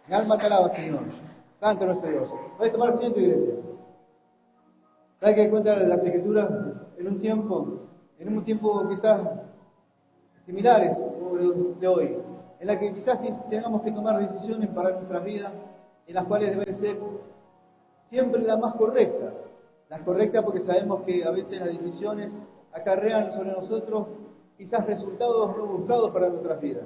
Mi alma te alaba, Señor. Santo nuestro Dios. Voy a tomar asiento, iglesia. ¿Sabe qué cuentan las Escrituras en un tiempo quizás similares de hoy, en la que quizás tengamos que tomar decisiones para nuestras vidas, en las cuales deben ser siempre las más correctas? Las correctas porque sabemos que a veces las decisiones acarrean sobre nosotros quizás resultados no buscados para nuestras vidas.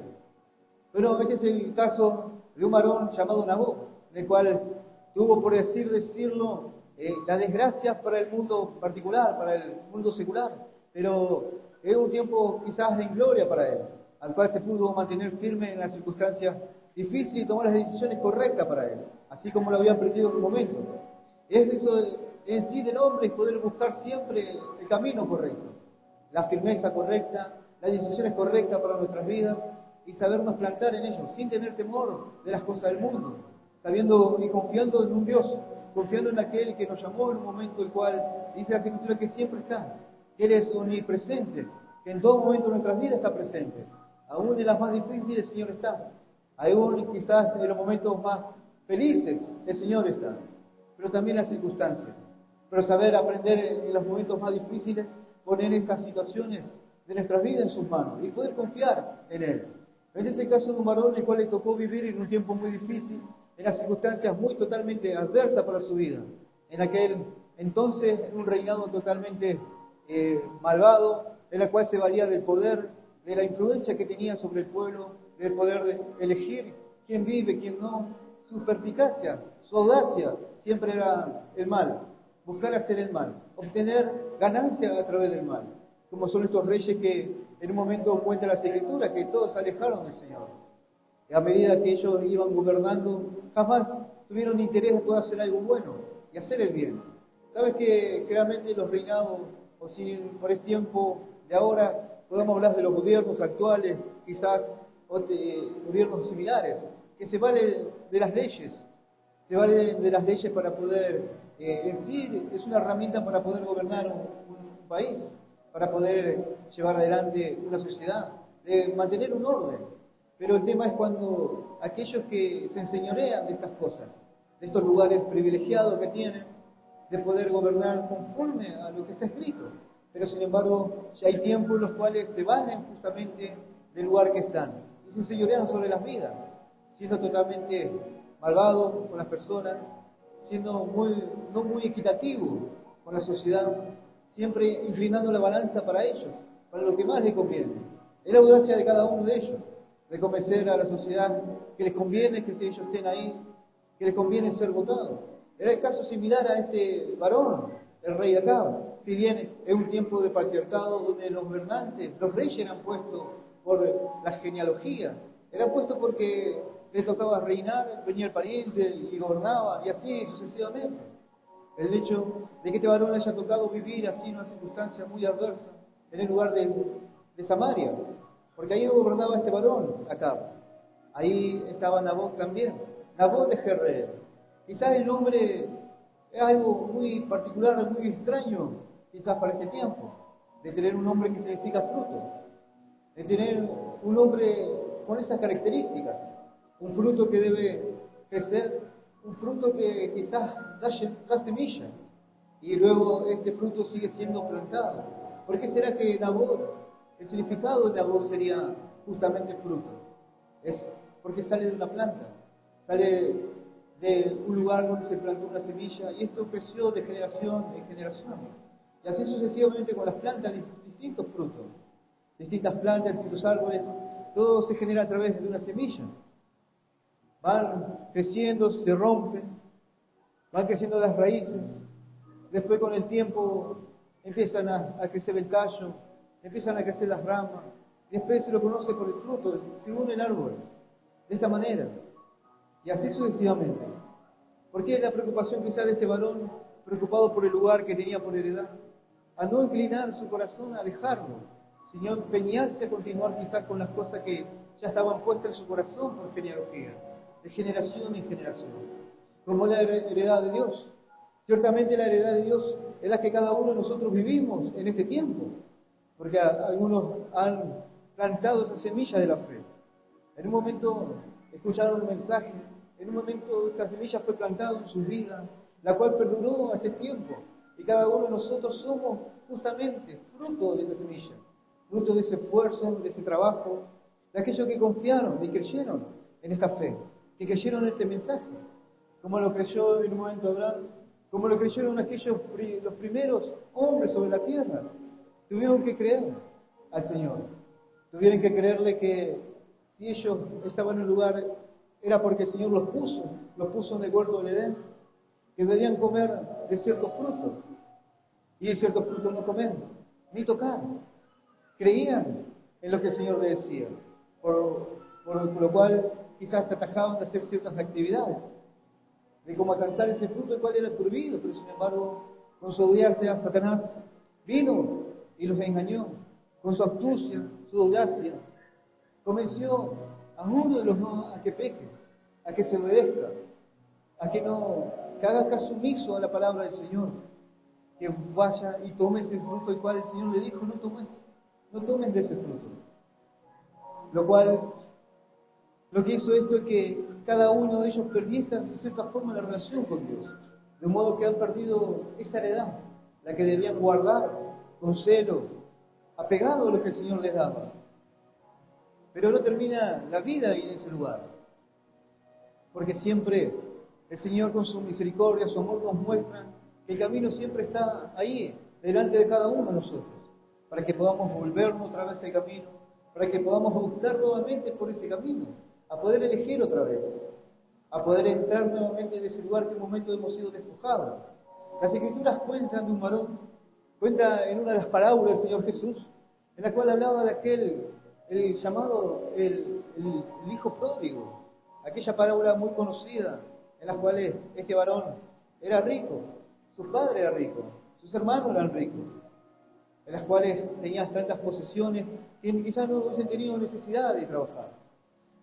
Bueno, este es el caso de un varón llamado Nabot, en el cual tuvo, por decirlo, la desgracia para el mundo particular, para el mundo secular, pero es un tiempo quizás de gloria para él, al cual se pudo mantener firme en las circunstancias difíciles y tomar las decisiones correctas para él, así como lo había aprendido en un momento. Es eso en sí del hombre, es poder buscar siempre el camino correcto, la firmeza correcta, las decisiones correctas para nuestras vidas y sabernos plantar en ellos, sin tener temor de las cosas del mundo, sabiendo y confiando en un Dios, confiando en aquel que nos llamó en un momento el cual dice la Escritura que siempre está, que Él es omnipresente, que en todo momento de nuestras vidas está presente. Aún en las más difíciles el Señor está. Aún quizás en los momentos más felices el Señor está. Pero también en las circunstancias. Pero saber aprender en los momentos más difíciles, poner esas situaciones de nuestras vidas en sus manos y poder confiar en Él. Este es el caso de un varón el cual le tocó vivir en un tiempo muy difícil, en las circunstancias muy totalmente adversas para su vida. En aquel entonces, un reinado totalmente malvado, en el cual se valía del poder, de la influencia que tenía sobre el pueblo, del poder de elegir quién vive, quién no. Su perspicacia, su audacia, siempre era el mal, buscar hacer el mal, obtener ganancia a través del mal, como son estos reyes que en un momento cuenta la Escritura, que todos se alejaron del Señor. Y a medida que ellos iban gobernando, jamás tuvieron interés de poder hacer algo bueno y hacer el bien. ¿Sabes que generalmente los reinados, o si por este tiempo de ahora, podemos hablar de los gobiernos actuales, quizás gobiernos similares, que se vale de las leyes, se vale de las leyes para poder, en sí, es una herramienta para poder gobernar un país, para poder llevar adelante una sociedad, de mantener un orden. Pero el tema es cuando aquellos que se enseñorean de estas cosas, de estos lugares privilegiados que tienen, de poder gobernar conforme a lo que está escrito. Pero sin embargo, ya hay tiempos en los cuales se valen justamente del lugar que están y se enseñorean sobre las vidas, siendo totalmente malvados con las personas, siendo no muy equitativo con la sociedad, siempre inclinando la balanza para ellos, para lo que más les conviene. Es la audacia de cada uno de ellos, de convencer a la sociedad que les conviene que ellos estén ahí, que les conviene ser votados. Era el caso similar a este varón, el rey Acab. Si bien es un tiempo de patriarcado donde los gobernantes, los reyes eran puestos por la genealogía, eran puestos porque le tocaba reinar, venía el pariente y gobernaba, y así sucesivamente. El hecho de que este varón le haya tocado vivir así en una circunstancia muy adversa, en el lugar de Samaria, porque ahí gobernaba este varón, Acab. Ahí estaba Nabot también, Nabot de Jezreel. Quizás el nombre es algo muy particular, muy extraño, quizás para este tiempo, de tener un nombre que significa fruto, de tener un nombre con esas características, un fruto que debe crecer, un fruto que quizás da semilla, y luego este fruto sigue siendo plantado. ¿Por qué será que Nabot, el significado de Nabot sería justamente fruto? Es porque sale de una planta, sale de un lugar donde se plantó una semilla y esto creció de generación en generación. Y así sucesivamente con las plantas, distintos frutos, distintas plantas, distintos árboles, todo se genera a través de una semilla. Van creciendo, se rompen, van creciendo las raíces, después con el tiempo empiezan a crecer el tallo, empiezan a crecer las ramas, después se lo conoce por el fruto, según el árbol, de esta manera. Y así sucesivamente. ¿Por qué la preocupación quizás de este varón, preocupado por el lugar que tenía por heredad? A no inclinar su corazón a dejarlo, sino empeñarse a continuar quizás con las cosas que ya estaban puestas en su corazón por genealogía, de generación en generación. Como la heredad de Dios. Ciertamente la heredad de Dios es la que cada uno de nosotros vivimos en este tiempo, porque algunos han plantado esa semilla de la fe. En un momento escucharon un mensaje En un momento esa semilla fue plantada en su vida, la cual perduró hasta el tiempo. Y cada uno de nosotros somos justamente fruto de esa semilla, fruto de ese esfuerzo, de ese trabajo, de aquellos que confiaron y creyeron en esta fe, que creyeron en este mensaje, como lo creyó en un momento Abraham, como lo creyeron los primeros hombres sobre la tierra. Tuvieron que creer al Señor, tuvieron que creerle que si ellos estaban en un lugar era porque el Señor los puso en el huerto del Edén, que debían comer de ciertos frutos, y de ciertos frutos no comer, ni tocar. Creían en lo que el Señor les decía, por lo cual quizás se atajaban de hacer ciertas actividades, de cómo alcanzar ese fruto el cual era prohibido, pero sin embargo, con su audacia, Satanás vino y los engañó, con su astucia, su audacia, convenció a uno de los dos a que peque, a que se obedezca, a que haga caso omiso a la palabra del Señor, que vaya y tome ese fruto el cual el Señor le dijo, no tomes de ese fruto. Lo que hizo esto es que cada uno de ellos perdiese de cierta forma la relación con Dios, de modo que han perdido esa heredad, la que debían guardar con celo, apegado a lo que el Señor les daba. Pero no termina la vida ahí en ese lugar, porque siempre el Señor con su misericordia, su amor nos muestra que el camino siempre está ahí, delante de cada uno de nosotros, para que podamos volvernos otra vez al camino, para que podamos optar nuevamente por ese camino, a poder elegir otra vez, a poder entrar nuevamente en ese lugar que en un momento hemos sido despojados. Las Escrituras cuentan de un varón, cuenta en una de las parábolas del Señor Jesús, en la cual hablaba de aquel, el llamado el hijo pródigo, aquella parábola muy conocida, en las cuales este varón era rico, su padre era rico, sus hermanos eran ricos, en las cuales tenía tantas posesiones que quizás no hubiesen tenido necesidad de trabajar.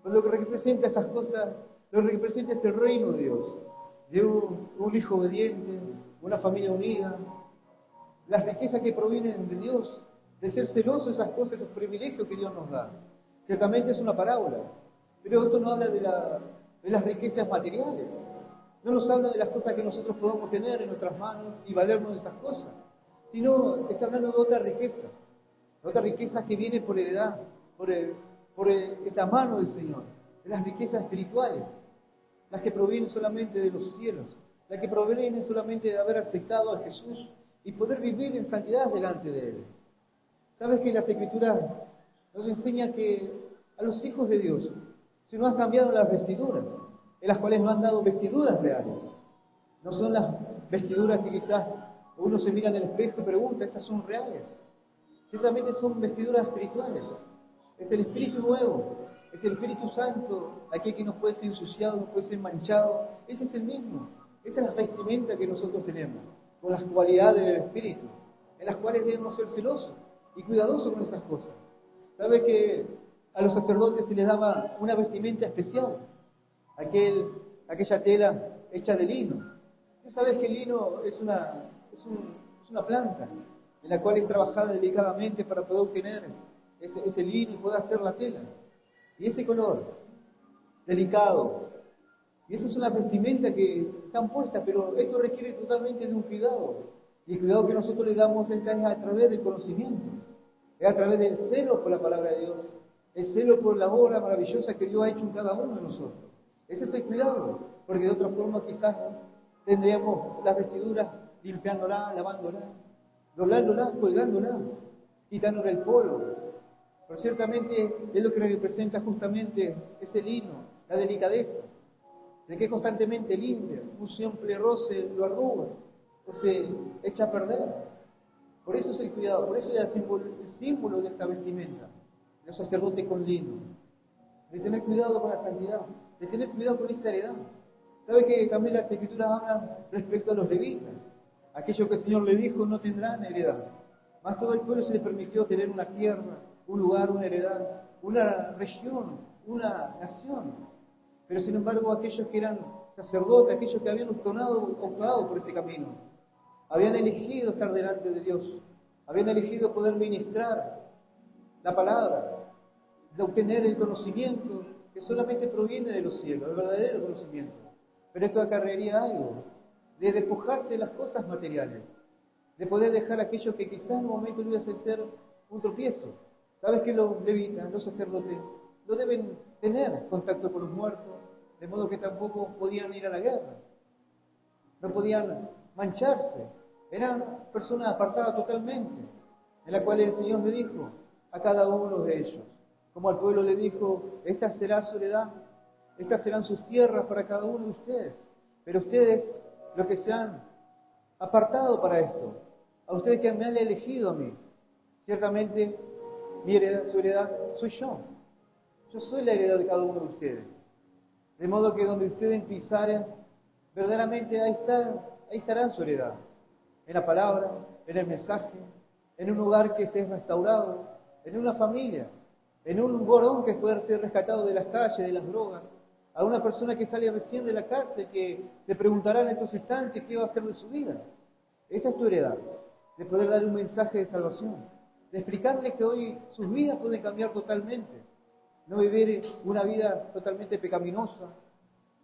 Pero lo que representa estas cosas, lo que representa es el reino de Dios, de un hijo obediente, una familia unida, las riquezas que provienen de Dios, de ser celoso de esas cosas, esos privilegios que Dios nos da. Ciertamente es una parábola, pero esto no habla de las riquezas materiales, no nos habla de las cosas que nosotros podemos tener en nuestras manos y valernos de esas cosas, sino está hablando de otra riqueza que viene por heredad, por esta mano del Señor, de las riquezas espirituales, las que provienen solamente de los cielos, las que provienen solamente de haber aceptado a Jesús y poder vivir en santidad delante de Él. ¿Sabes que las Escrituras nos enseñan que a los hijos de Dios se nos han cambiado las vestiduras, en las cuales nos han dado vestiduras reales? No son las vestiduras que quizás uno se mira en el espejo y pregunta, ¿estas son reales? Ciertamente son vestiduras espirituales. Es el Espíritu nuevo, es el Espíritu Santo, aquel que nos puede ser ensuciado, nos puede ser manchado. Ese es el mismo. Esa es la vestimenta que nosotros tenemos, con las cualidades del Espíritu, en las cuales debemos ser celosos y cuidadosos con esas cosas. ¿Sabe que a los sacerdotes se les daba una vestimenta especial? Aquella tela hecha de lino. ¿Tú sabes que el lino es una planta en la cual es trabajada delicadamente para poder obtener ese lino y poder hacer la tela? Y ese color delicado, y esas son las vestimentas que están puestas, pero esto requiere totalmente de un cuidado. Y el cuidado que nosotros le damos es a través del conocimiento, es a través del celo por la palabra de Dios, el celo por la obra maravillosa que Dios ha hecho en cada uno de nosotros. Ese es el cuidado, porque de otra forma quizás tendríamos las vestiduras limpiándolas, lavándolas, doblándolas, colgándolas, quitándole el polvo. Pero ciertamente es lo que representa justamente ese lino, la delicadeza, de que constantemente limpia, un simple roce lo arruga o se echa a perder. Por eso es el cuidado, por eso es el símbolo de esta vestimenta, los sacerdotes con lino, de tener cuidado con la santidad, de tener cuidado con esa heredad. ¿Sabe que también las Escrituras hablan respecto a los levitas? Aquellos que el Señor le dijo no tendrán heredad, mas todo el pueblo se les permitió tener una tierra, un lugar, una heredad, una región, una nación. Pero sin embargo aquellos que eran sacerdotes, aquellos que habían optado por este camino, habían elegido estar delante de Dios, habían elegido poder ministrar la palabra, de obtener el conocimiento que que solamente proviene de los cielos, el verdadero conocimiento. Pero esto acarrearía algo, de despojarse de las cosas materiales, de poder dejar aquello que quizás en un momento le iba a ser un tropiezo. ¿Sabes que los levitas, los sacerdotes, no deben tener contacto con los muertos, de modo que tampoco podían ir a la guerra? No podían mancharse. Eran personas apartadas totalmente, en la cual el Señor le dijo a cada uno de ellos, como al pueblo le dijo, esta será su heredad, estas serán sus tierras para cada uno de ustedes. Pero ustedes, los que se han apartado para esto, a ustedes que me han elegido a mí, ciertamente mi heredad, su heredad soy yo. Yo soy la heredad de cada uno de ustedes. De modo que donde ustedes pisaren, verdaderamente ahí estará su heredad. En la palabra, en el mensaje, en un hogar que se es restaurado, en una familia, en un varón que puede ser rescatado de las calles, de las drogas, a una persona que sale recién de la cárcel, que se preguntará en estos instantes qué va a hacer de su vida. Esa es tu heredad, de poder dar un mensaje de salvación, de explicarles que hoy sus vidas pueden cambiar totalmente, no vivir una vida totalmente pecaminosa,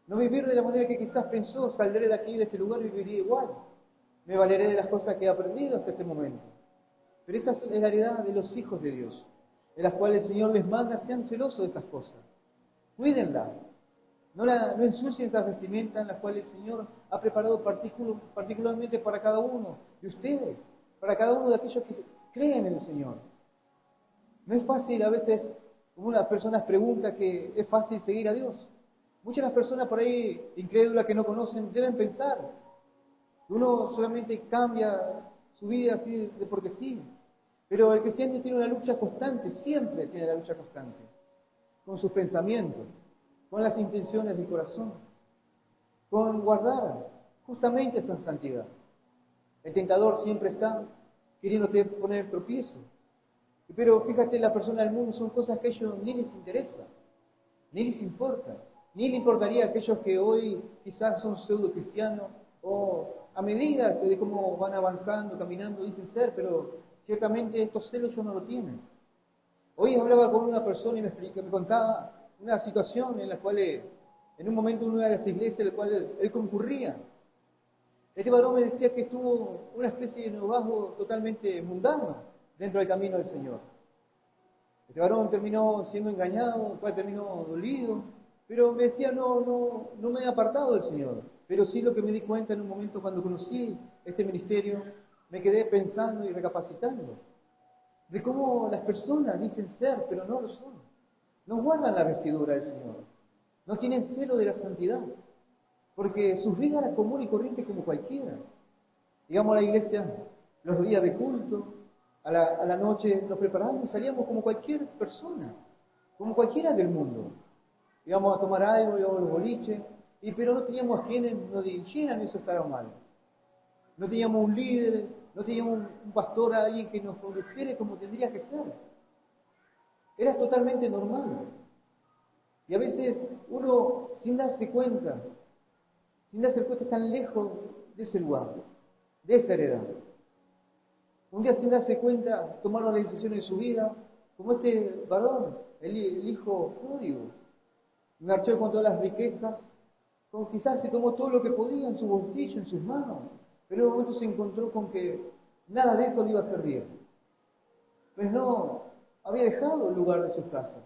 no vivir de la manera que quizás pensó, saldré de aquí, de este lugar, y viviría igual, me valeré de las cosas que he aprendido hasta este momento. Pero esa es la heredad de los hijos de Dios, en las cuales el Señor les manda, sean celosos de estas cosas, cuídenla, no ensucien esas vestimentas en las cuales el Señor ha preparado particularmente para cada uno de ustedes, para cada uno de aquellos que creen en el Señor. No es fácil, a veces, como las personas preguntan que es fácil seguir a Dios. Muchas de las personas por ahí, incrédulas que no conocen, deben pensar que uno solamente cambia su vida así de porque sí. Pero el cristiano tiene una lucha constante, siempre tiene la lucha constante, con sus pensamientos, con las intenciones del corazón, con guardar justamente esa santidad. El tentador siempre está queriéndote poner tropiezo. Pero fíjate, las personas del mundo son cosas que a ellos ni les interesa, ni les importa, ni le importaría a aquellos que hoy quizás son pseudo cristianos o a medida de cómo van avanzando, caminando, dicen ser, pero ciertamente estos celos ellos no lo tienen. Hoy hablaba con una persona y me contaba una situación en la cual en un momento una de las iglesias en la cual él concurría. Este varón me decía que tuvo una especie de noviazgo totalmente mundano dentro del camino del Señor. Este varón terminó siendo engañado, después terminó dolido, pero me decía, no me he apartado del Señor. Pero sí lo que me di cuenta en un momento cuando conocí este ministerio, me quedé pensando y recapacitando de cómo las personas dicen ser, pero no lo son. No guardan la vestidura del Señor. No tienen celo de la santidad. Porque sus vidas eran común y corriente como cualquiera. Íbamos a la iglesia los días de culto, a la noche nos preparábamos y salíamos como cualquier persona, como cualquiera del mundo. Íbamos a tomar algo, íbamos a los boliches, pero no teníamos a quienes nos dirigieran, eso estaba mal. No teníamos un líder, no teníamos un pastor, alguien que nos condujera como tendría que ser. Era totalmente normal. Y a veces uno, sin darse cuenta, está tan lejos de ese lugar, de esa heredad. Un día, sin darse cuenta, tomaron las decisiones de su vida, como este varón, el hijo pródigo. Marchó con todas las riquezas, quizás se tomó todo lo que podía en su bolsillo, en sus manos, pero en un momento se encontró con que nada de eso le iba a servir. Pues no, había dejado el lugar de su casa.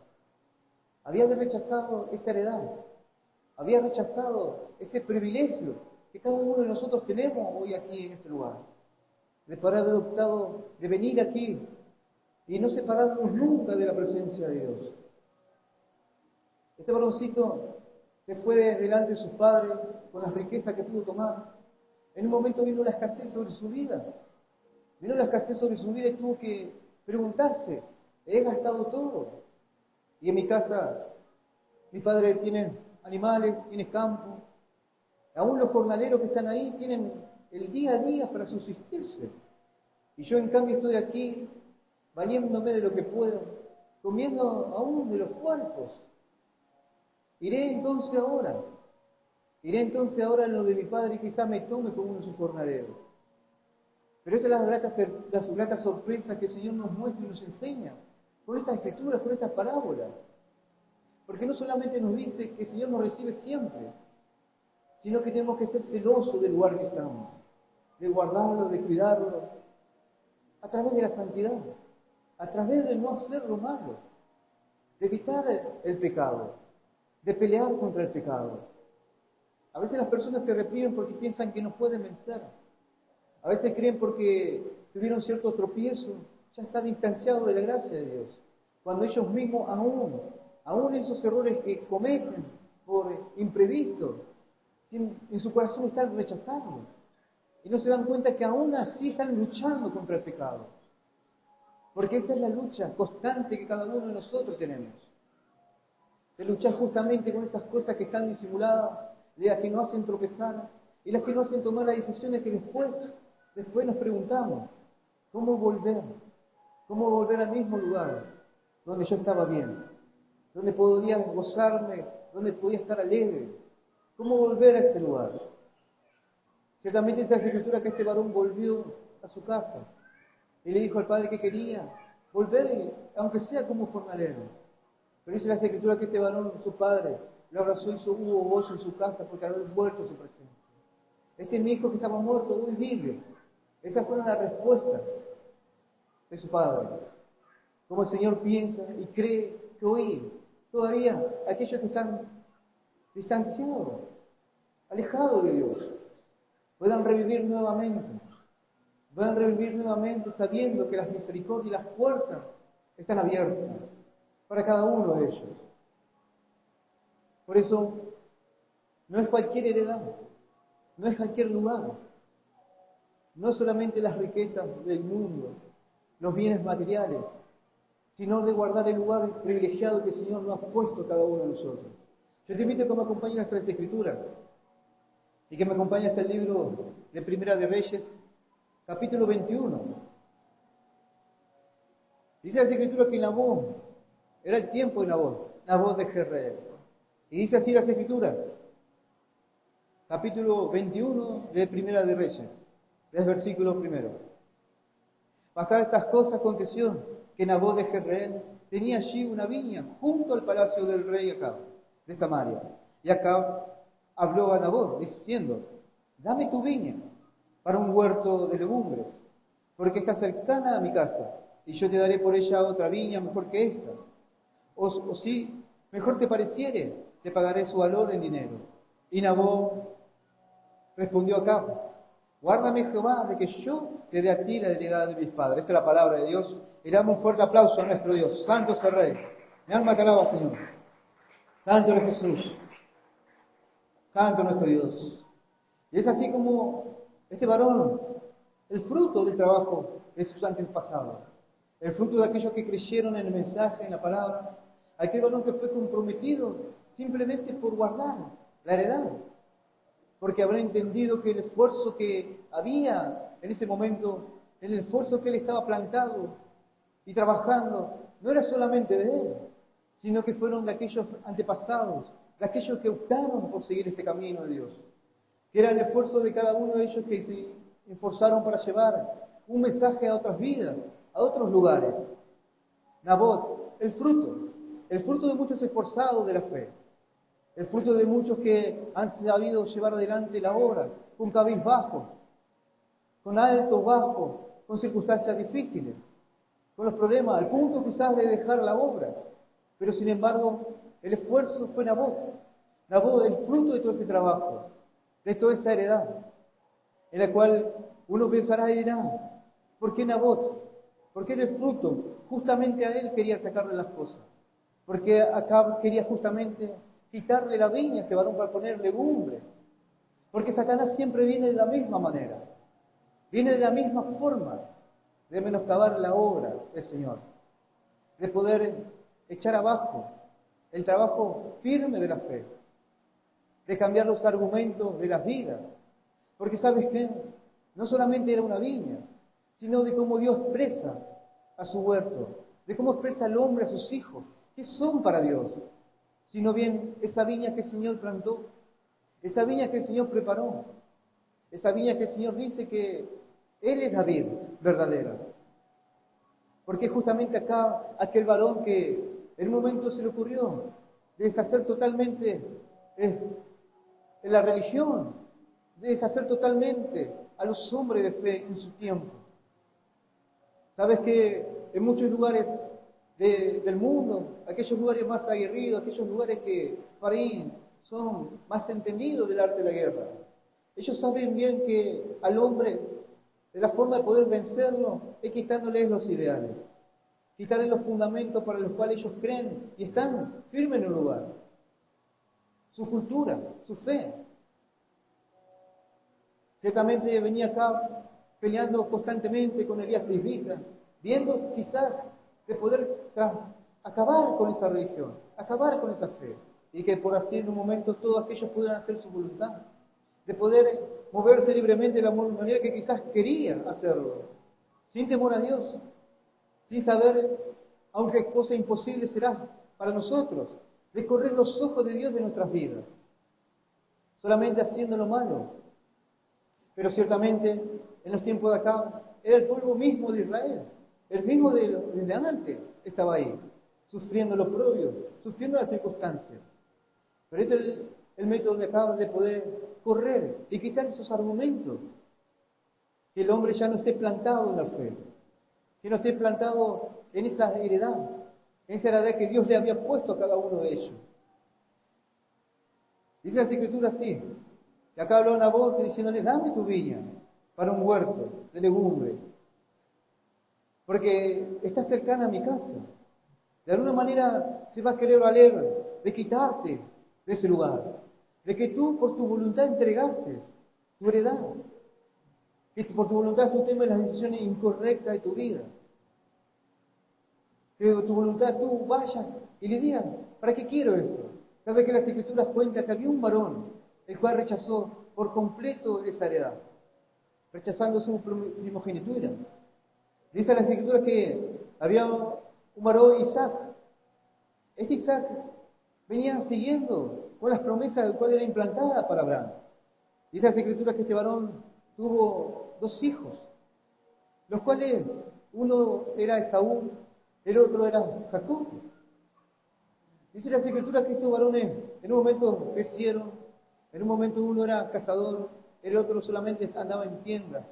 Había rechazado esa heredad. Había rechazado ese privilegio que cada uno de nosotros tenemos hoy aquí en este lugar. De haber adoptado, de venir aquí y no separarnos nunca de la presencia de Dios. Este varoncito se fue delante de sus padres con las riquezas que pudo tomar. En un momento vino la escasez sobre su vida. Vino la escasez sobre su vida y tuvo que preguntarse, ¿he gastado todo? Y en mi casa, mi padre tiene animales, tiene campo. Aún los jornaleros que están ahí tienen el día a día para subsistirse. Y yo en cambio estoy aquí, valiéndome de lo que puedo, comiendo aún de los cuerpos. Iré entonces ahora en lo de mi padre y quizás me tome como uno de sus jornaleros. Pero esta es las gratas sorpresas que el Señor nos muestra y nos enseña con estas escrituras, con estas parábolas. Porque no solamente nos dice que el Señor nos recibe siempre, sino que tenemos que ser celosos del lugar que estamos, de guardarlo, de cuidarlo, a través de la santidad, a través de no hacer lo malo, de evitar el pecado, de pelear contra el pecado. A veces las personas se reprimen porque piensan que no pueden vencer. A veces creen porque tuvieron ciertos tropiezos, ya están distanciados de la gracia de Dios. Cuando ellos mismos aún esos errores que cometen por imprevisto, en su corazón están rechazados. Y no se dan cuenta que aún así están luchando contra el pecado. Porque esa es la lucha constante que cada uno de nosotros tenemos. De luchar justamente con esas cosas que están disimuladas, de las que nos hacen tropezar y las que nos hacen tomar las decisiones que después nos preguntamos, ¿cómo volver? ¿Cómo volver al mismo lugar donde yo estaba bien? Donde podía gozarme, donde podía estar alegre. ¿Cómo volver a ese lugar? Ciertamente dice la Escritura que este varón volvió a su casa y le dijo al padre que quería volver, aunque sea como jornalero. Pero dice la Escritura que este varón, su padre, lo abrazó y hubo gozo en su casa porque había vuelto a su presencia. Este es mi hijo que estaba muerto, hoy vive. Esa fue la respuesta de su padre. Como el Señor piensa y cree que hoy, todavía, aquellos que están distanciados, alejados de Dios, puedan revivir nuevamente. Puedan revivir nuevamente sabiendo que las misericordias y las puertas están abiertas para cada uno de ellos. Por eso, no es cualquier heredad, no es cualquier lugar, no solamente las riquezas del mundo, los bienes materiales, sino de guardar el lugar privilegiado que el Señor nos ha puesto a cada uno de nosotros. Yo te invito a que me acompañes a las Escrituras y que me acompañes al libro de Primera de Reyes, capítulo 21. Dice la Escritura que Nabot, era el tiempo de Nabot de Jezreel. Y dice así las Escrituras, capítulo 21 de Primera de Reyes, del versículo 1. Pasadas estas cosas, aconteció que Nabot de Jezreel tenía allí una viña junto al palacio del rey Acab de Samaria. Y Acab habló a Nabot diciendo, dame tu viña para un huerto de legumbres, porque está cercana a mi casa, y yo te daré por ella otra viña mejor que esta. O si mejor te pareciere, te pagaré su valor en dinero. Y Nabot respondió a Acab, guárdame Jehová de que yo te dé a ti la heredad de mis padres. Esta es la palabra de Dios. Y damos un fuerte aplauso a nuestro Dios. Santo es el Rey. Mi alma te alaba, Señor. Santo es Jesús. Santo nuestro Dios. Y es así como este varón, el fruto del trabajo de sus antepasados, el fruto de aquellos que creyeron en el mensaje, en la palabra, aquel varón que fue comprometido simplemente por guardar la heredad, porque habrá entendido que el esfuerzo que había en ese momento, el esfuerzo que él estaba plantado y trabajando, no era solamente de él, sino que fueron de aquellos antepasados, de aquellos que optaron por seguir este camino de Dios, que era el esfuerzo de cada uno de ellos que se esforzaron para llevar un mensaje a otras vidas, a otros lugares. Nabot, el fruto de muchos esforzados de la fe, el fruto de muchos que han sabido llevar adelante la obra con cabizbajo, con altos, bajos, con circunstancias difíciles, con los problemas, al punto quizás de dejar la obra. Pero sin embargo, el esfuerzo fue Nabot, el fruto de todo ese trabajo, de toda esa heredad, en la cual uno pensará y dirá, ¿por qué Nabot? Porque era el fruto, justamente a él quería sacarle las cosas, porque Acab quería justamente quitarle la viña a este varón para poner legumbre, porque Satanás siempre viene de la misma manera, viene de la misma forma de menoscabar la obra del Señor, de poder echar abajo el trabajo firme de la fe, de cambiar los argumentos de las vidas, porque ¿sabes qué? No solamente era una viña, sino de cómo Dios expresa a su huerto, de cómo expresa al hombre a sus hijos, que son para Dios, sino bien esa viña que el Señor plantó, esa viña que el Señor preparó, esa viña que el Señor dice que Él es la vid verdadera. Porque justamente acá, aquel varón que en un momento se le ocurrió de deshacer totalmente la religión, de deshacer totalmente a los hombres de fe en su tiempo. Sabes que en muchos lugares del mundo, aquellos lugares más aguerridos, aquellos lugares que para ahí son más entendidos del arte de la guerra, ellos saben bien que al hombre, de la forma de poder vencerlo, es quitándoles los ideales, quitarles los fundamentos para los cuales ellos creen y están firmes en un lugar, su cultura, su fe. Ciertamente venía acá peleando constantemente con Elías Tisbita, viendo quizás de poder acabar con esa religión, acabar con esa fe, y que por así en un momento todos aquellos pudieran hacer su voluntad, de poder moverse libremente de la manera que quizás quería hacerlo, sin temor a Dios, sin saber, aunque cosa imposible será para nosotros, de correr los ojos de Dios de nuestras vidas, solamente haciendo lo malo. Pero ciertamente, en los tiempos de acá, era el pueblo mismo de Israel, el mismo desde antes estaba ahí, sufriendo lo propio, sufriendo las circunstancias. Pero este es el método de acá de poder correr y quitar esos argumentos, que el hombre ya no esté plantado en la fe, que no esté plantado en esa heredad que Dios le había puesto a cada uno de ellos. Dice la Escritura así, que acá habló una voz diciéndole, dame tu viña para un huerto de legumbres, porque está cercana a mi casa. De alguna manera se va a querer valer de quitarte de ese lugar, de que tú por tu voluntad entregases tu heredad, que por tu voluntad tú tomes las decisiones incorrectas de tu vida, que por tu voluntad tú vayas y le digas, ¿para qué quiero esto? ¿Sabes que las Escrituras cuentan que había un varón el cual rechazó por completo esa heredad, rechazando su primogenitura? Dice la Escritura que había un varón, Isaac. Este Isaac venía siguiendo con las promesas del cual era implantada para Abraham. Dice la Escritura que este varón tuvo 2 hijos, los cuales uno era Esaú, el otro era Jacob. Dice la Escritura que estos varones en un momento crecieron, en un momento uno era cazador, el otro solamente andaba en tienda.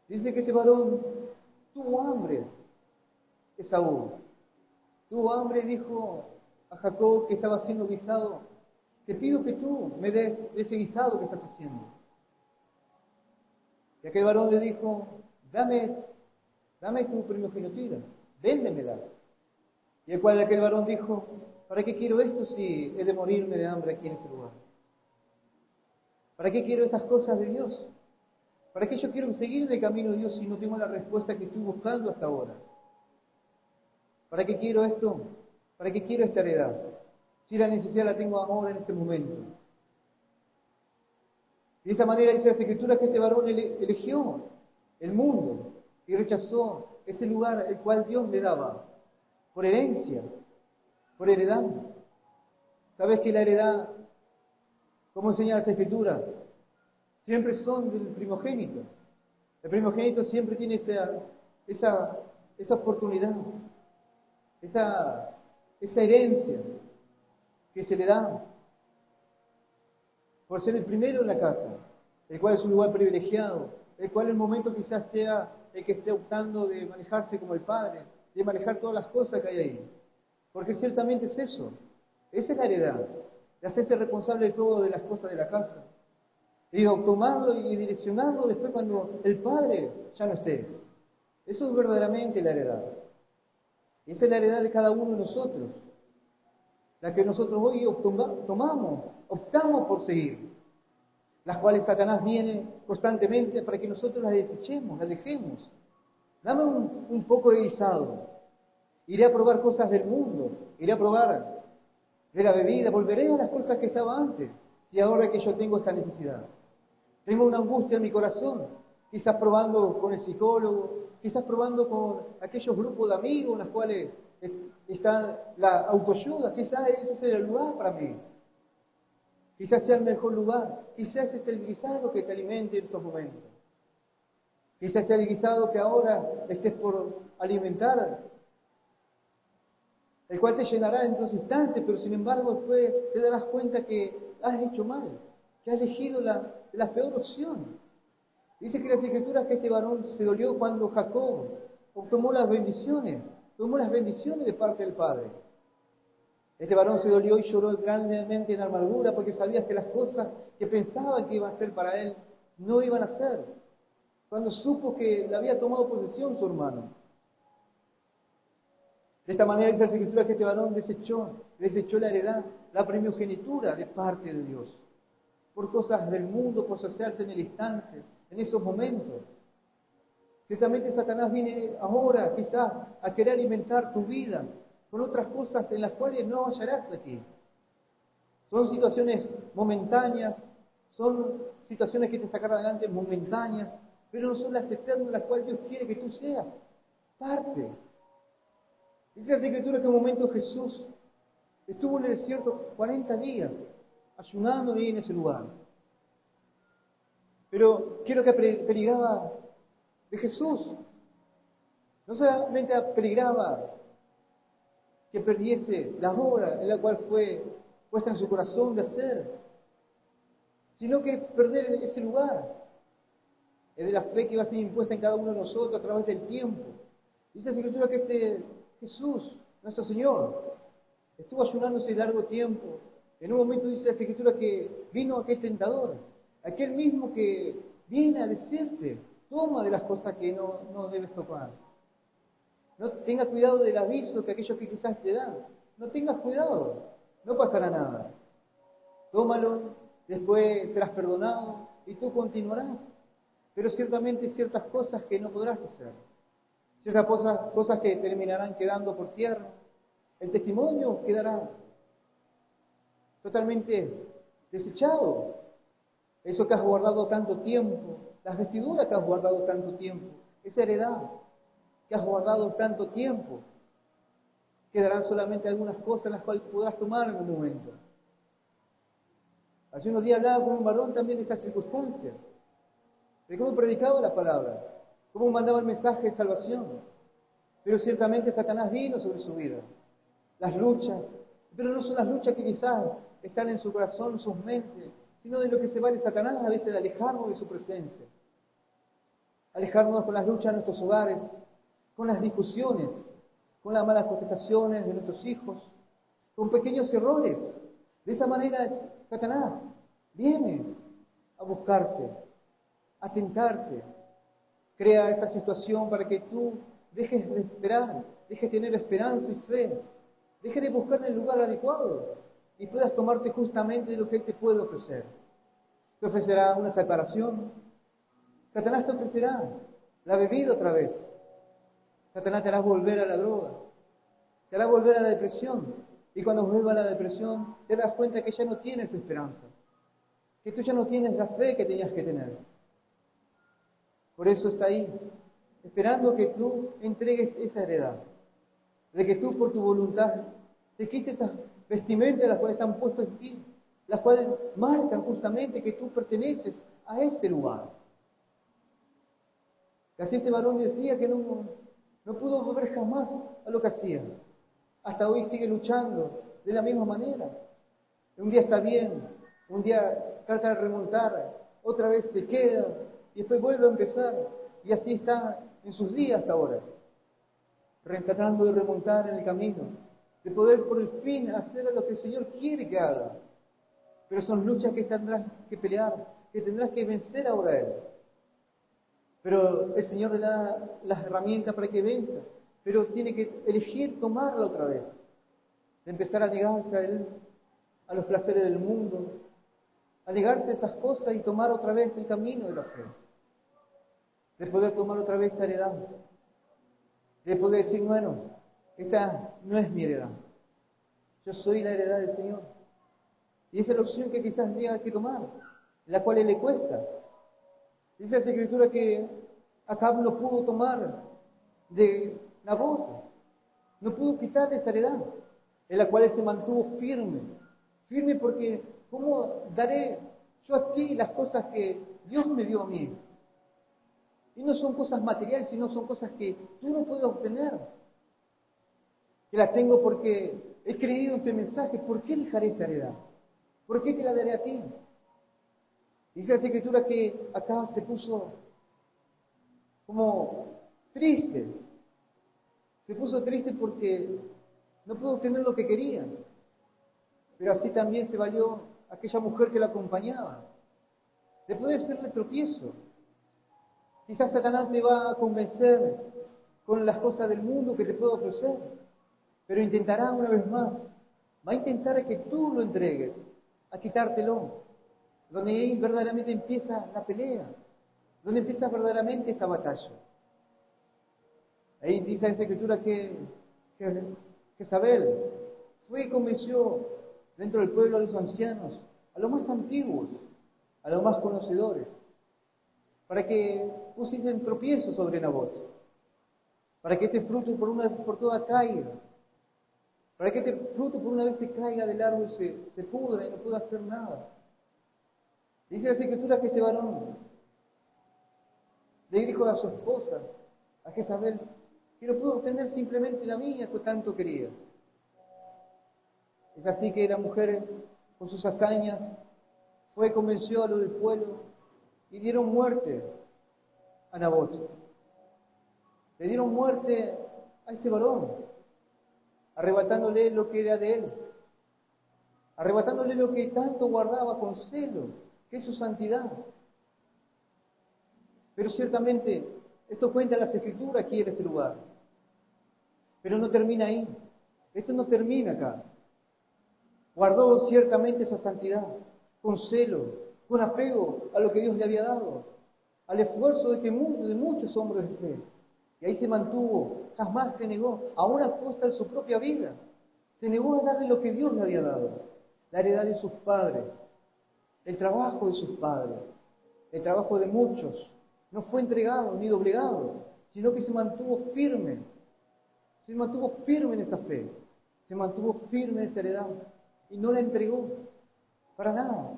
Dice que este varón tuvo hambre, Esaú. Tuvo hambre y dijo a Jacob que estaba haciendo guisado, te pido que tú me des ese guisado que estás haciendo. Y aquel varón le dijo, dame tu primogenitura, véndemela. Y el cual aquel varón dijo, ¿para qué quiero esto si he de morirme de hambre aquí en este lugar? ¿Para qué quiero estas cosas de Dios? ¿Para qué yo quiero seguir en el camino de Dios si no tengo la respuesta que estoy buscando hasta ahora? ¿Para qué quiero esto? ¿Para qué quiero esta heredad? Si la necesidad la tengo ahora en este momento. De esa manera dice la Escritura que este varón eligió el mundo y rechazó ese lugar el cual Dios le daba por herencia, por heredad. ¿Sabes que la heredad, como enseña las Escrituras, siempre son del primogénito? El primogénito siempre tiene esa oportunidad, esa herencia que se le da por ser el primero en la casa, el cual es un lugar privilegiado, el cual en el momento quizás sea el que esté optando de manejarse como el padre, de manejar todas las cosas que hay ahí. Porque ciertamente es eso, esa es la heredad, de hacerse responsable de todo de las cosas de la casa, y tomarlo y direccionarlo después cuando el padre ya no esté. Eso es verdaderamente la heredad. Esa es la heredad de cada uno de nosotros, la que nosotros hoy optamos por seguir, las cuales Satanás viene constantemente para que nosotros las desechemos, las dejemos. Dame un poco de guisado, iré a probar cosas del mundo, iré a probar de la bebida, volveré a las cosas que estaba antes, si ahora que yo tengo esta necesidad. Tengo una angustia en mi corazón, quizás probando con el psicólogo, quizás probando con aquellos grupos de amigos en los cuales está la autoayuda, quizás ese sea el lugar para mí. Quizás sea el mejor lugar, quizás es el guisado que te alimente en estos momentos. Quizás sea el guisado que ahora estés por alimentar el cual te llenará en dos instantes, pero sin embargo después te darás cuenta que has hecho mal, que has elegido la peor opción. Dice que las Escrituras que este varón se dolió cuando Jacob tomó las bendiciones de parte del Padre. Este varón se dolió y lloró grandemente en amargura porque sabía que las cosas que pensaba que iban a ser para él no iban a ser. Cuando supo que le había tomado posesión su hermano. De esta manera dice la Escritura que este varón desechó la heredad, la primogenitura de parte de Dios. Por cosas del mundo, por saciarse en el instante, en esos momentos. Ciertamente Satanás viene ahora quizás a querer alimentar tu vida con otras cosas en las cuales no hallarás aquí. Son situaciones momentáneas, son situaciones que te sacarán adelante momentáneas, pero no son las eternas en las cuales Dios quiere que tú seas parte. Dice la Escritura que en un momento Jesús estuvo en el desierto 40 días, ayunando ahí en ese lugar. Pero quiero que peligraba de Jesús. No solamente peligraba que perdiese la obra en la cual fue puesta en su corazón de hacer, sino que perder ese lugar. Es de la fe que va a ser impuesta en cada uno de nosotros a través del tiempo. Dice la Escritura que este Jesús, nuestro Señor, estuvo ayunando ese largo tiempo. En un momento dice la Escritura que vino aquel tentador, aquel mismo que viene a decirte, toma de las cosas que no debes tocar. No tengas cuidado del aviso que aquellos que quizás te dan. No tengas cuidado, no pasará nada. Tómalo, después serás perdonado y tú continuarás. Pero ciertamente hay ciertas cosas que no podrás hacer. Ciertas cosas que terminarán quedando por tierra. El testimonio quedará totalmente desechado. Eso que has guardado tanto tiempo, las vestiduras que has guardado tanto tiempo, esa heredad que has guardado tanto tiempo, quedarán solamente algunas cosas en las cuales podrás tomar en un momento. Hace unos días hablaba con un varón también de esta circunstancia, de cómo predicaba la palabra, cómo mandaba el mensaje de salvación. Pero ciertamente Satanás vino sobre su vida. Las luchas, pero no son las luchas que quizás están en su corazón, en sus mentes, sino de lo que se vale Satanás a veces de alejarnos de su presencia. Alejarnos con las luchas de nuestros hogares, con las discusiones, con las malas contestaciones de nuestros hijos, con pequeños errores. De esa manera Satanás viene a buscarte, a tentarte. Crea esa situación para que tú dejes de esperar, dejes de tener esperanza y fe, dejes de buscar en el lugar adecuado y puedas tomarte justamente de lo que Él te puede ofrecer. Te ofrecerá una separación. Satanás te ofrecerá la bebida otra vez. Satanás te hará volver a la droga, te hará volver a la depresión. Y cuando vuelva a la depresión, te das cuenta que ya no tienes esperanza, que tú ya no tienes la fe que tenías que tener. Por eso está ahí, esperando que tú entregues esa heredad, de que tú por tu voluntad te quites esas vestimentas las cuales están puestas en ti, las cuales marcan justamente que tú perteneces a este lugar. Y así este varón decía que no pudo volver jamás a lo que hacía. Hasta hoy sigue luchando de la misma manera. Un día está bien, un día trata de remontar, otra vez se queda y después vuelve a empezar. Y así está en sus días hasta ahora, tratando de remontar en el camino, de poder por el fin hacer lo que el Señor quiere que haga. Pero son luchas que tendrás que pelear, que tendrás que vencer ahora a Él. Pero el Señor le da las herramientas para que venza, pero tiene que elegir tomarla otra vez, de empezar a negarse a Él, a los placeres del mundo, a negarse a esas cosas y tomar otra vez el camino de la fe, de poder tomar otra vez esa heredad, de poder decir, bueno, esta no es mi heredad, yo soy la heredad del Señor. Y esa es la opción que quizás tenga que tomar, la cual le cuesta. Dice la Escritura que Acab no pudo tomar de Nabot, no pudo quitarle esa heredad, en la cual él se mantuvo firme porque ¿cómo daré yo a ti las cosas que Dios me dio a mí? Y no son cosas materiales, sino son cosas que tú no puedes obtener. que la tengo porque he creído en este mensaje. ¿Por qué dejaré esta heredad? ¿Por qué te la daré a ti? Dice la Escritura que acá se puso como triste. Se puso triste porque no pudo obtener lo que quería. Pero así también se valió aquella mujer que la acompañaba. De poder serle tropiezo. Quizás Satanás te va a convencer con las cosas del mundo que te puede ofrecer. Pero intentará una vez más. Va a intentar a que tú lo entregues, a quitártelo. Donde ahí verdaderamente empieza la pelea. Donde empieza verdaderamente esta batalla. Ahí dice en esa escritura que Jezabel fue y convenció dentro del pueblo a los ancianos, a los más antiguos, a los más conocedores, para que pusiesen tropiezo sobre Nabot, para que este fruto por una vez por todas caiga, para que este fruto por una vez se caiga del árbol y se pudra y no pueda hacer nada. Dice la escritura que este varón le dijo a su esposa, a Jezabel, que no pudo obtener simplemente la mía que tanto quería. Es así que la mujer, con sus hazañas, fue y convenció a los del pueblo y dieron muerte a Nabot. Le dieron muerte a este varón, arrebatándole lo que era de él, arrebatándole lo que tanto guardaba con celo, que es su santidad. Pero ciertamente, esto cuenta las Escrituras aquí en este lugar. Pero no termina ahí. Esto no termina acá. Guardó ciertamente esa santidad, con celo, con apego a lo que Dios le había dado, al esfuerzo de muchos hombres de fe. Y ahí se mantuvo, jamás se negó, aún a costa de su propia vida. Se negó a darle lo que Dios le había dado, la heredad de sus padres, el trabajo de sus padres, el trabajo de muchos. No fue entregado ni doblegado, sino que se mantuvo firme en esa fe, se mantuvo firme en esa heredad y no la entregó para nada,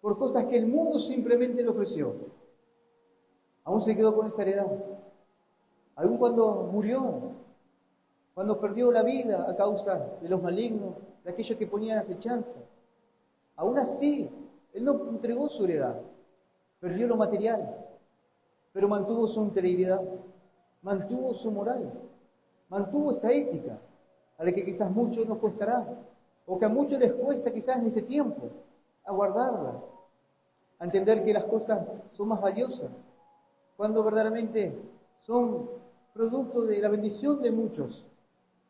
por cosas que el mundo simplemente le ofreció. Aún se quedó con esa heredad. Aún cuando murió, cuando perdió la vida a causa de los malignos, de aquellos que ponían acechanza. Aún así, él no entregó su heredad, perdió lo material, pero mantuvo su integridad, mantuvo su moral, mantuvo esa ética, a la que quizás muchos nos costará, o que a muchos les cuesta quizás en este tiempo, a guardarla, a entender que las cosas son más valiosas, cuando verdaderamente son producto de la bendición de muchos,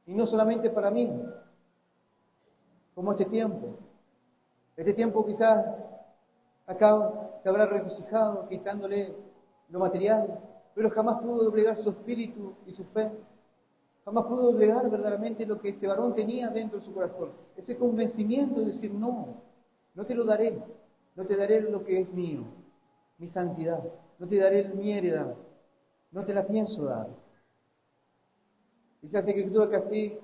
y no solamente para mí, como este tiempo. Este tiempo quizás acá se habrá regocijado quitándole lo material, pero jamás pudo doblegar su espíritu y su fe. Jamás pudo doblegar verdaderamente lo que este varón tenía dentro de su corazón. Ese convencimiento de decir, no, no te lo daré. No te daré lo que es mío, mi santidad. No te daré mi heredad. No te la pienso dar. Dice la Escritura que así,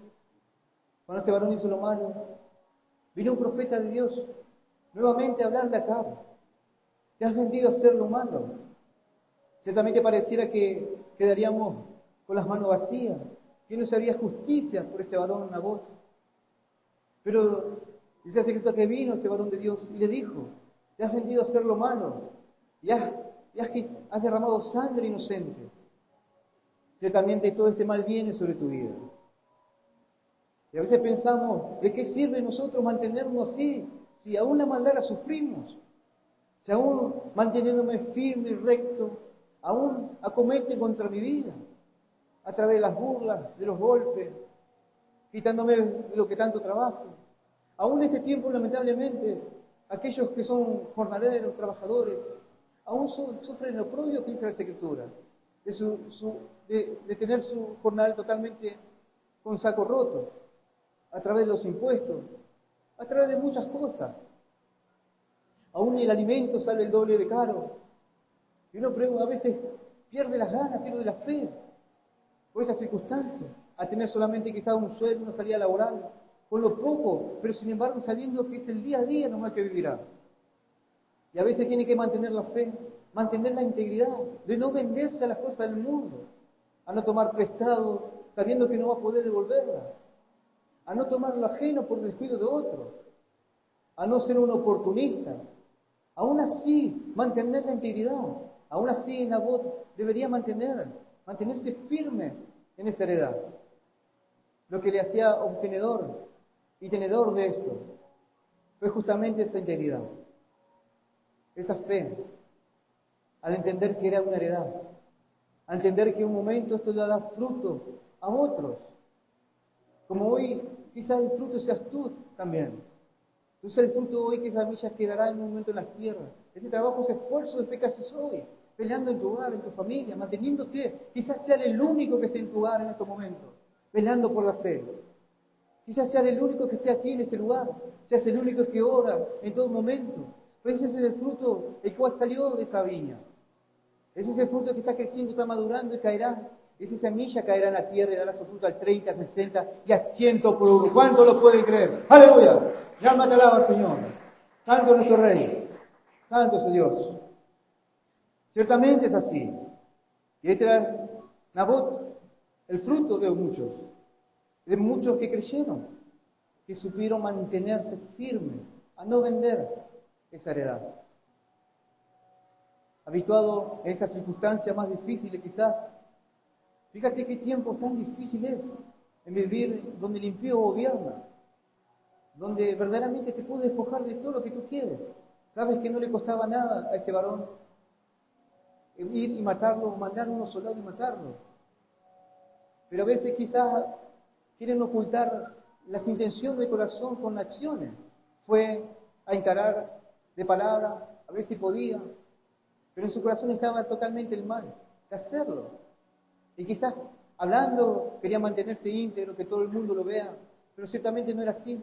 cuando este varón hizo lo malo, vino un profeta de Dios nuevamente a hablarle acá. Te has vendido a hacer lo malo. Ciertamente pareciera que quedaríamos con las manos vacías, que no se haría justicia por este varón Nabot. Pero dice la Escritura que vino este varón de Dios y le dijo, te has vendido a hacer lo malo y has derramado sangre inocente. Ciertamente todo este mal viene sobre tu vida. Y a veces pensamos, ¿de qué sirve nosotros mantenernos así? Si aún la maldad la sufrimos, si aún manteniéndome firme y recto, aún acomete contra mi vida, a través de las burlas, de los golpes, quitándome de lo que tanto trabajo. Aún en este tiempo, lamentablemente, aquellos que son jornaleros, trabajadores, aún sufren lo propio que dice la Escritura, de tener su jornal totalmente con saco roto, a través de los impuestos, a través de muchas cosas. Aún el alimento sale el doble de caro. Y uno a veces pierde las ganas, pierde la fe por estas circunstancias, a tener solamente quizás un sueldo, una salida laboral, con lo poco, pero sin embargo sabiendo que es el día a día nomás que vivirá. Y a veces tiene que mantener la fe, mantener la integridad, de no venderse a las cosas del mundo, a no tomar prestado sabiendo que no va a poder devolverla, a no tomar lo ajeno por descuido de otro, a no ser un oportunista. Aún así, mantener la integridad. Aún así, Nabot debería mantenerse firme en esa heredad. Lo que le hacía obtenedor y tenedor de esto fue justamente esa integridad, esa fe, al entender que era una heredad, al entender que en un momento esto le da fruto a otros. Como hoy, quizás el fruto seas tú también. Entonces el fruto hoy que esa semilla quedará en un momento en las tierras. Ese trabajo, ese esfuerzo de fe que haces hoy, peleando en tu hogar, en tu familia, manteniéndote. Quizás sea el único que esté en tu hogar en estos momentos, velando por la fe. Quizás sea el único que esté aquí en este lugar. Seas el único que ora en todo momento. Pues ese es el fruto el cual salió de esa viña. Ese es el fruto que está creciendo, está madurando y caerá. Esa semilla caerá en la tierra y dará su fruto al 30, 60 y al 100 por uno. ¿Cuántos lo pueden creer? ¡Aleluya! Mi alma te alaba, Señor. Santo es nuestro Rey. Santo es Dios. Ciertamente es así. Y este era Nabot, el fruto de muchos que creyeron, que supieron mantenerse firmes, a no vender esa heredad. Habituado en esas circunstancias más difíciles quizás. Fíjate qué tiempo tan difícil es en vivir donde el impío gobierna, donde verdaderamente te puedes despojar de todo lo que tú quieres. Sabes que no le costaba nada a este varón ir y matarlo, o mandar a unos soldados y matarlo. Pero a veces quizás quieren ocultar las intenciones del corazón con acciones. Fue a encarar de palabra, a ver si podía, pero en su corazón estaba totalmente el mal de hacerlo. Y quizás hablando quería mantenerse íntegro, que todo el mundo lo vea, pero ciertamente no era así.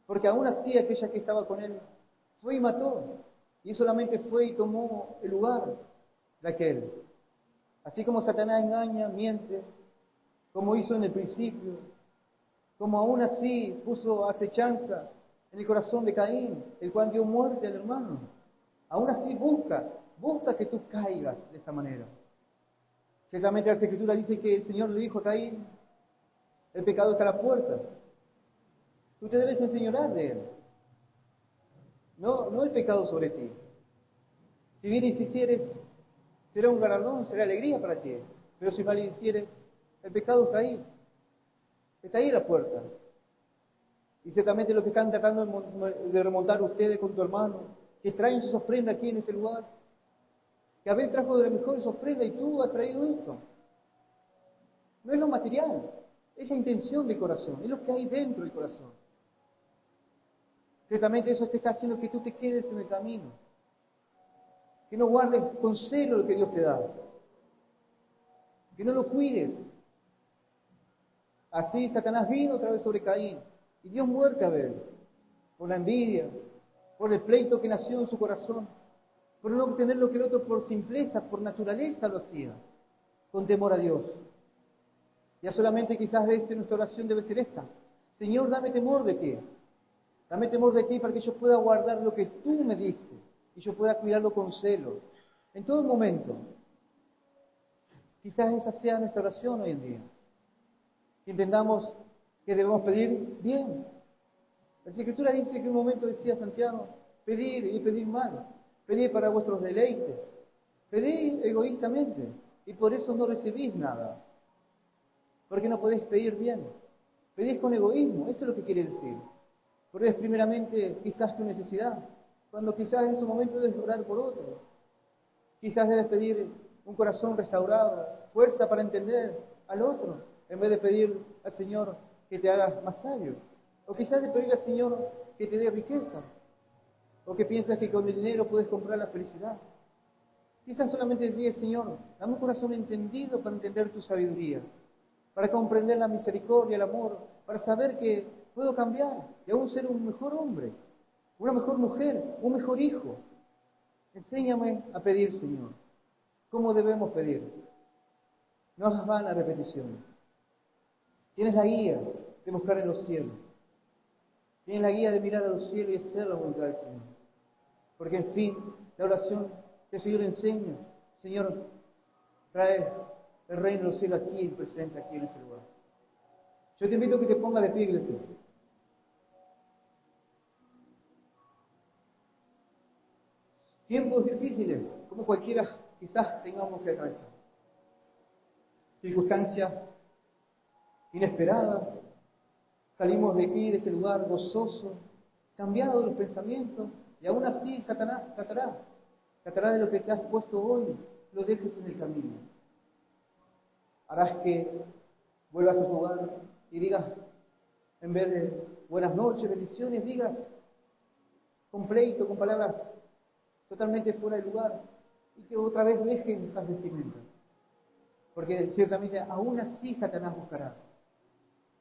Porque aún así aquella que estaba con él fue y mató. Y solamente fue y tomó el lugar de aquel. Así como Satanás engaña, miente, como hizo en el principio, como aún así puso acechanza en el corazón de Caín, el cual dio muerte al hermano. Aún así busca que tú caigas de esta manera. Ciertamente la Escritura dice que el Señor le dijo a Caín, el pecado está a la puerta. Tú te debes enseñorear de él. No el pecado sobre ti. Si bien hicieres, será un galardón, será alegría para ti. Pero si mal hicieres, el pecado está ahí. Está ahí la puerta. Y ciertamente lo que están tratando de remontar ustedes con tu hermano, que traen sus ofrendas aquí en este lugar, que Abel trajo de las mejores ofrendas y tú has traído esto. No es lo material, es la intención del corazón, es lo que hay dentro del corazón. Ciertamente eso te está haciendo que tú te quedes en el camino, que no guardes con celo lo que Dios te da, que no lo cuides. Así Satanás vino otra vez sobre Caín y dio muerte a Abel, por la envidia, por el pleito que nació en su corazón, por no obtener lo que el otro por simpleza, por naturaleza lo hacía, con temor a Dios. Ya solamente quizás a veces nuestra oración debe ser esta: Señor, dame temor de ti. Dame temor de ti para que yo pueda guardar lo que tú me diste y yo pueda cuidarlo con celo. En todo momento. Quizás esa sea nuestra oración hoy en día. Que entendamos que debemos pedir bien. La Escritura dice que en un momento decía Santiago, pedir y pedir mal. Pedir para vuestros deleites. Pedid egoístamente y por eso no recibís nada. Porque no podéis pedir bien. Pedís con egoísmo. Esto es lo que quiere decir. Porque es primeramente quizás tu necesidad, cuando quizás en su momento debes orar por otro. Quizás debes pedir un corazón restaurado, fuerza para entender al otro, en vez de pedir al Señor que te hagas más sabio. O quizás de pedir al Señor que te dé riqueza, o que piensas que con el dinero puedes comprar la felicidad. Quizás solamente digas, Señor, dame un corazón entendido para entender tu sabiduría, para comprender la misericordia, el amor, para saber que puedo cambiar y aún ser un mejor hombre, una mejor mujer, un mejor hijo. Enséñame a pedir, Señor. ¿Cómo debemos pedir? No hagas vana repetición. Tienes la guía de buscar en los cielos. Tienes la guía de mirar a los cielos y hacer la voluntad del Señor. Porque en fin, la oración que el Señor enseña, Señor, trae el reino de los cielos aquí, presente aquí en este lugar. Yo te invito a que te pongas de pie, iglesia. Tiempos difíciles, como cualquiera quizás tengamos que atravesar. Circunstancias inesperadas. Salimos de aquí, de este lugar, gozosos, cambiados los pensamientos, y aún así Satanás tratará de lo que te has puesto hoy, lo dejes en el camino. Harás que vuelvas a tu hogar y digas, en vez de buenas noches, bendiciones, digas con pleito, con palabras totalmente fuera de lugar, y que otra vez dejes esas vestimentas. Porque ciertamente aún así Satanás buscará.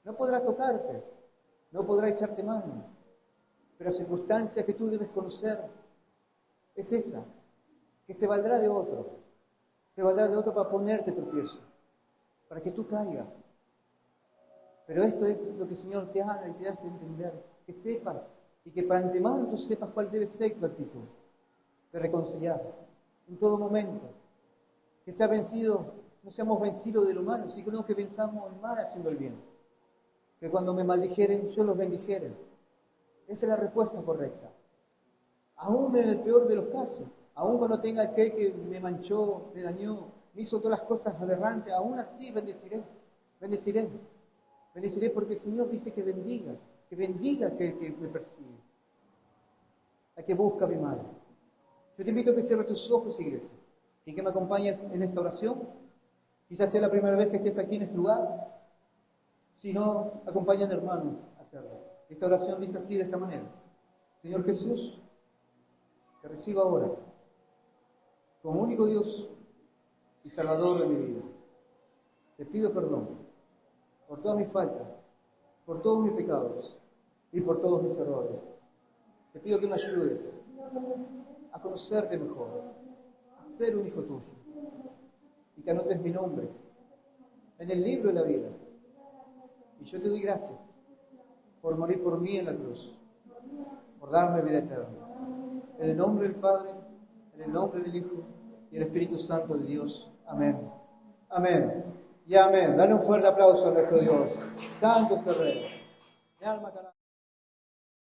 No podrá tocarte, no podrá echarte mano, pero la circunstancia que tú debes conocer es esa, que se valdrá de otro para ponerte tropiezo, para que tú caigas. Pero esto es lo que el Señor te habla y te hace entender, que sepas, y que para antemano tú sepas cuál debe ser tu actitud, de reconciliar en todo momento, que sea vencido, no seamos vencidos de lo malo, sino que venzamos el mal haciendo el bien. Que cuando me maldijeren, yo los bendijere. Esa es la respuesta correcta. Aún en el peor de los casos, aún cuando tenga aquel que me manchó, me dañó, me hizo todas las cosas aberrantes, aún así bendeciré, bendeciré. Bendeciré porque el Señor dice que bendiga aquel que me persigue, a que busca mi mal. Yo te invito a que cierres tus ojos, iglesia, y que me acompañes en esta oración. Quizás sea la primera vez que estés aquí en este lugar. Si no, acompaña al hermano a hacerlo. Esta oración dice así, de esta manera. Señor Jesús, te recibo ahora como único Dios y Salvador de mi vida. Te pido perdón por todas mis faltas, por todos mis pecados y por todos mis errores. Te pido que me ayudes a conocerte mejor, a ser un hijo tuyo, y que anotes mi nombre en el libro de la vida. Y yo te doy gracias por morir por mí en la cruz, por darme vida eterna. En el nombre del Padre, en el nombre del Hijo y el Espíritu Santo de Dios. Amén. Amén. Y amén. Dale un fuerte aplauso a nuestro Dios. Santo es el Rey. Mi alma te alaba.